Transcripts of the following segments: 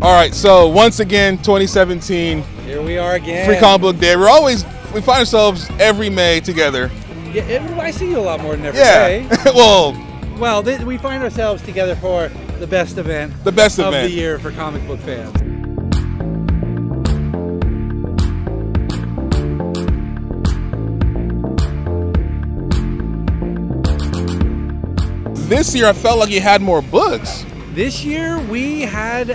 All right, so once again, 2017. Here we are again. Free Comic Book Day. We find ourselves every May together. Yeah, I see you a lot more than every day. Well, we find ourselves together for the best event. The best of event the year for comic book fans. This year, I felt like you had more books. This year we had,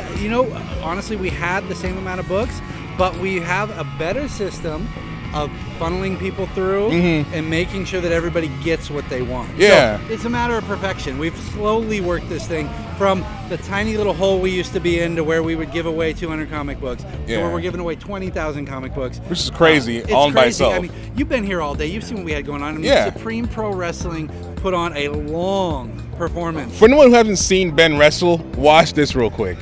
honestly, we had the same amount of books, but we have a better system of funneling people through and making sure that everybody gets what they want. Yeah. So it's a matter of perfection. We've slowly worked this thing from the tiny little hole we used to be in to where we would give away 200 comic books to where we're giving away 20,000 comic books. Which is crazy, it's all by crazy. itself. I mean, you've been here all day. You've seen what we had going on. I mean, Supreme Pro Wrestling put on a long performance. For anyone who hasn't seen Ben wrestle, watch this real quick.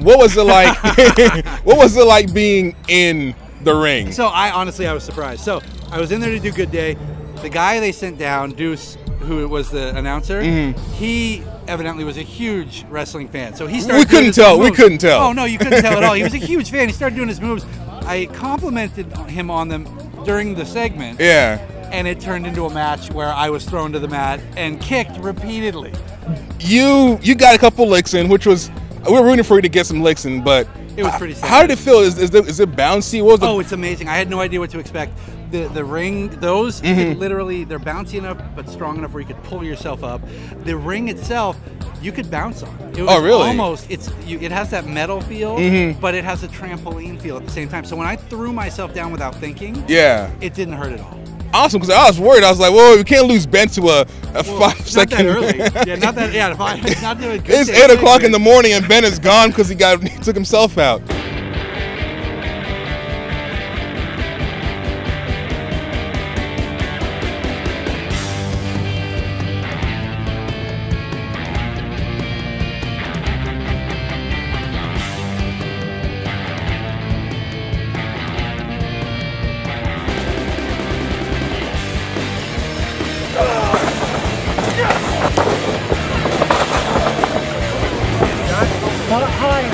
What was it like? What was it like being in the ring? So I was surprised. So I was in there to do Good Day. The guy they sent down, Deuce, who was the announcer, he evidently was a huge wrestling fan. So he started. We couldn't tell. Oh no, you couldn't tell at all. He was a huge fan. He started doing his moves. I complimented him on them during the segment. Yeah. And it turned into a match where I was thrown to the mat and kicked repeatedly. You got a couple licks in, which was. We were rooting for you to get some licks in, but it was pretty sad. How did it feel? Is it bouncy? Oh, it's amazing. I had no idea what to expect. The ring, those you could literally, they're bouncy enough but strong enough where you could pull yourself up. The ring itself, you could bounce on. It was really? Almost. It has that metal feel, but it has a trampoline feel at the same time. So when I threw myself down without thinking, it didn't hurt at all. Awesome, because I was worried. I was like, "Whoa, you can't lose Ben to a 5 second." Not that early. Yeah, not that. Yeah, not doing good. It's 8 o'clock in the morning, and Ben is gone because he took himself out.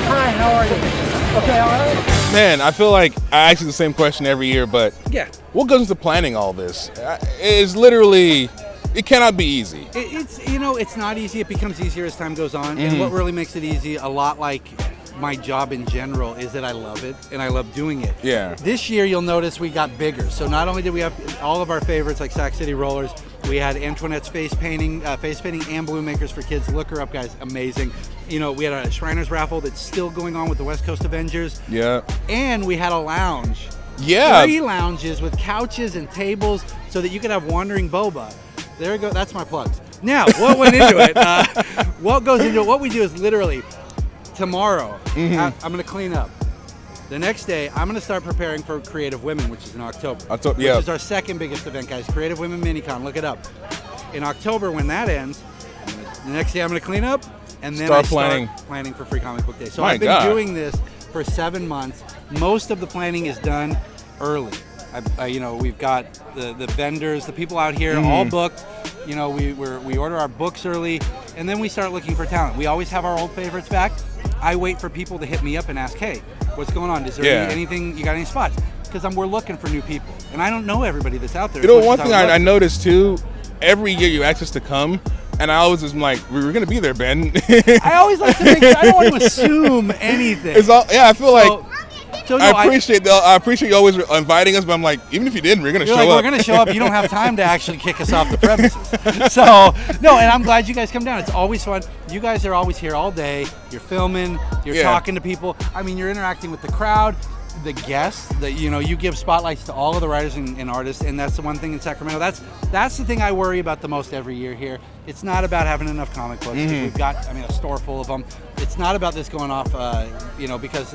Hi, how are you? Okay, all right? Man, I feel like I ask you the same question every year, but what goes into planning all this? It's literally, it cannot be easy. It's not easy. It becomes easier as time goes on. And what really makes it easy, a lot like my job in general, is that I love it and I love doing it. Yeah. This year, you'll notice we got bigger. So not only did we have all of our favorites like Sac City Rollers, we had Antoinette's face painting and balloon makers for kids. Look her up, guys. Amazing. We had a Shriners raffle that's still going on with the West Coast Avengers. Yeah. And we had a lounge. Yeah. 3 lounges with couches and tables so that you could have wandering boba. There we go. That's my plugs. Now, what went into it? What goes into it? What we do is literally tomorrow, I'm going to clean up. The next day, I'm going to start preparing for Creative Women, which is in October. Which is our second biggest event, guys. Creative Women Minicon. Look it up. In October, when that ends, the next day I'm going to clean up, and then start planning for Free Comic Book Day. So I've been doing this for 7 months. Most of the planning is done early. We've got the vendors, the people out here, all booked. We order our books early, and then we start looking for talent. We always have our old favorites back. I wait for people to hit me up and ask, hey, what's going on? Is there anything, you got any spots? Because we're looking for new people. And I don't know everybody that's out there. One thing I noticed too, every year you ask us to come, and I always was like, we were going to be there, Ben. I always like to I don't want to assume anything. I feel like So no, I appreciate you always inviting us, but I'm like, even if you didn't, we're gonna show up. We're gonna show up. You don't have time to actually kick us off the premises. So no, and I'm glad you guys come down. It's always fun. You guys are always here all day. You're filming. You're talking to people. I mean, you're interacting with the crowd, the guests. That you give spotlights to all of the writers and artists, and that's the one thing in Sacramento. That's the thing I worry about the most every year here. It's not about having enough comic books. We've got, a store full of them. It's not about this going off, because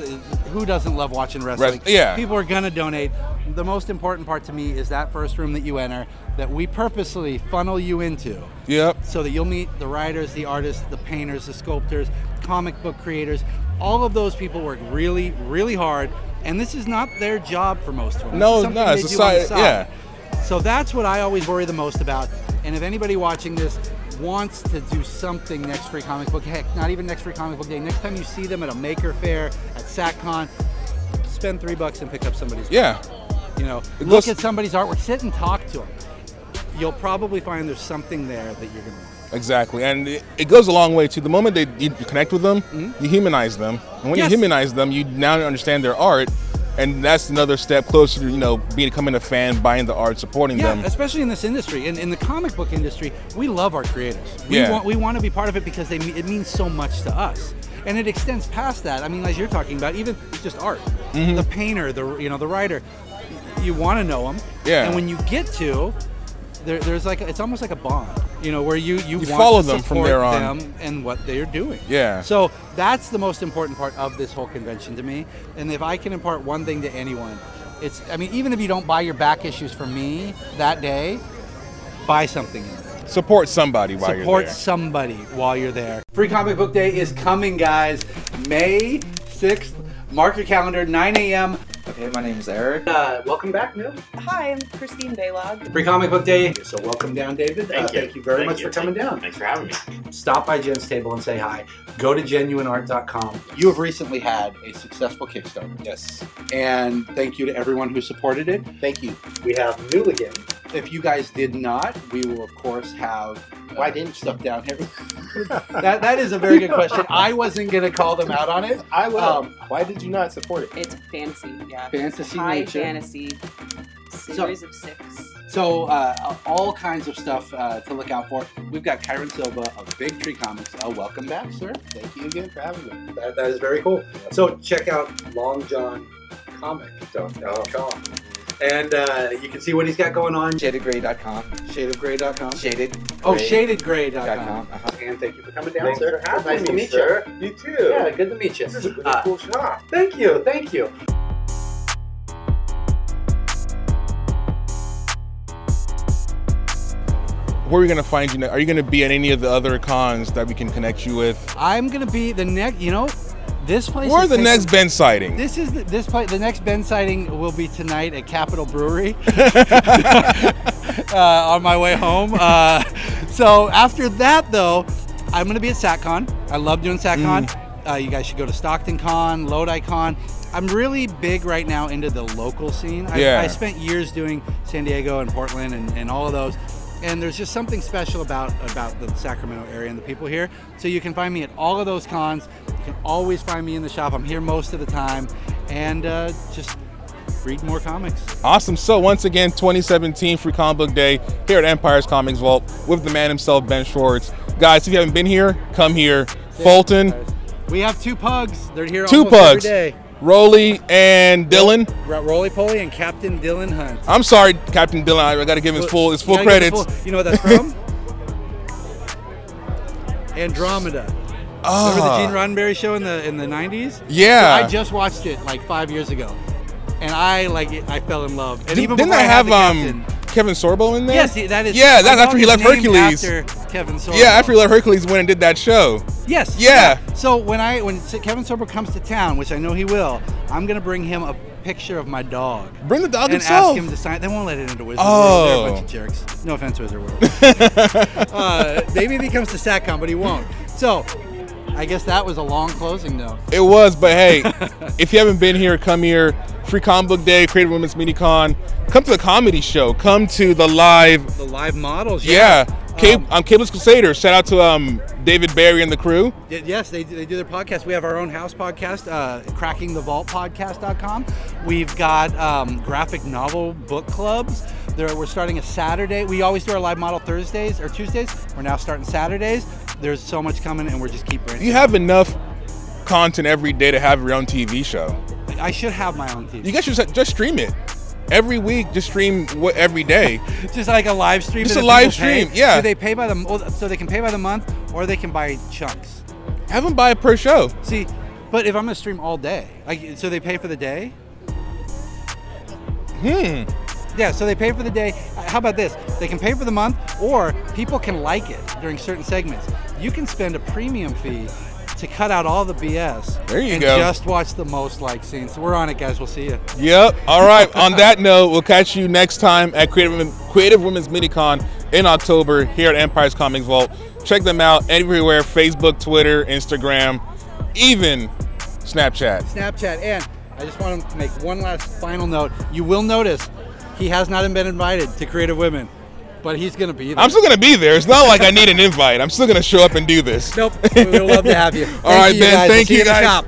who doesn't love watching wrestling? People are gonna donate. The most important part to me is that first room that you enter, that we purposely funnel you into. Yep. So that you'll meet the writers, the artists, the painters, the sculptors, comic book creators. All of those people work really, really hard, and this is not their job for most of them. No, no, it's society. Yeah. So that's what I always worry the most about. And if anybody watching this wants to do something next Free Comic Book, heck, not even next Free Comic Book Day, next time you see them at a maker fair, at SatCon, spend $3 and pick up somebody's book. Yeah. Look at somebody's artwork, sit and talk to them. You'll probably find there's something there that you're gonna want. Exactly, and it goes a long way too. The moment you connect with them, you humanize them, and when you humanize them, you now understand their art. And that's another step closer to, becoming a fan, buying the art, supporting them. Especially in this industry. In the comic book industry, we love our creators. We want to be part of it because it means so much to us. And it extends past that. I mean, as you're talking about, even just art. The painter, the writer, you want to know them. Yeah. And when you get to, there's it's almost like a bond, where you want follow to them from there on, them and what they're doing. Yeah. So that's the most important part of this whole convention to me. And if I can impart one thing to anyone, it's, even if you don't buy your back issues from me that day, buy something in there. Support somebody while you're there. Support somebody while you're there. Free Comic Book Day is coming, guys. May 6th. Mark your calendar, 9 a.m. Okay, my name is Eric. Welcome back, Neil. Hi, I'm Christine Baylog. Free Comic Book Day. So welcome down, David. Thank you very much for coming down. Thanks for having me. Stop by Jen's table and say hi. Go to genuineart.com. You have recently had a successful Kickstarter. Yes. And thank you to everyone who supported it. Thank you. We have Newligan. If you guys did not, we will of course have why didn't stuff down here. that is a very good question. I wasn't gonna call them out on it. I will. Why did you not support it? It's fantasy, yeah. Fantasy high nature. fantasy series of 6. So all kinds of stuff to look out for. We've got Kyron Silva of Big Tree Comics. Welcome back, sir. Thank you again for having me. That is very cool. So check out longjohncomic.com. And you can see what he's got going on. Shadedgray.com. Shadedgray.com. Shadedgray.com. And thank you for coming down, Thanks sir. for having Nice to me, meet sir. you. You too. Yeah, good to meet you. This is a really cool shop. Thank you. Thank you. Where are we going to find you? Are you going to be at any of the other cons that we can connect you with? I'm going to be the next, this place. Where's the next Ben sighting? This is this place. The next Ben sighting will be tonight at Capitol Brewery on my way home. So after that, though, I'm going to be at SatCon. I love doing SatCon. You guys should go to Stockton Con, Lodi Con. I'm really big right now into the local scene. I spent years doing San Diego and Portland and all of those. And there's just something special about the Sacramento area and the people here. So you can find me at all of those cons. You can always find me in the shop. I'm here most of the time. And just read more comics. Awesome. So once again, 2017 Free Comic Book Day here at Empire's Comics Vault with the man himself, Ben Schwartz. Guys, if you haven't been here, come here. Fulton. We have 2 pugs. They're here almost every day. Rolly and Dylan. Roly Poly and Captain Dylan Hunt. I'm sorry, Captain Dylan. I got to give him his full credits. You know what that's from? Andromeda. Oh. Remember the Gene Roddenberry show in the 90s? Yeah. So I just watched it like 5 years ago, and I fell in love. And even didn't I have Kevin Sorbo in there? Yes, that is. Yeah, that's after he left Hercules. After Kevin Sorbo. Yeah, after he left Hercules, went and did that show. Yes. Yeah. So when Kevin Sorbo comes to town, which I know he will, I'm gonna bring him a picture of my dog. Bring the dog and himself. Ask him to sign. They won't let it into Wizard World. They're a bunch of jerks. No offense, Wizard World. Maybe if he comes to SatCon, but he won't. So I guess that was a long closing, though. It was, but hey, if you haven't been here, come here. Free Comic Book Day, Creative Women's Mini Con. Come to the comedy show. Come to the live models. Yeah. Cable's Crusader. Shout out to David Barry and the crew. Yes, they do their podcast. We have our own house podcast, crackingthevaultpodcast.com. We've got graphic novel book clubs. We're starting a Saturday. We always do our live model Thursdays or Tuesdays. We're now starting Saturdays. There's so much coming, and we're just keep branching. You have enough content every day to have your own TV show. I should have my own TV. You guys should just stream it. Every week, just stream every day. Just like a live stream. Just a live stream, yeah. So they pay by so they can pay by the month, or they can buy chunks. Have them buy it per show. See, but if I'm gonna stream all day, so they pay for the day. Yeah, so they pay for the day. How about this? They can pay for the month, or people can like it during certain segments. You can spend a premium fee to cut out all the BS. There you and go. Just watch the most liked scenes. So we're on it, guys. We'll see you. Yep. All right. On that note, we'll catch you next time at Creative Women's MiniCon in October here at Empire's Comics Vault. Check them out everywhere: Facebook, Twitter, Instagram, even Snapchat. And I just want to make one last final note. You will notice he has not been invited to Creative Women, but he's going to be there. I'm still going to be there. It's not like I need an invite. I'm still going to show up and do this. Nope. We would love to have you. All right, Ben. Thank you, guys.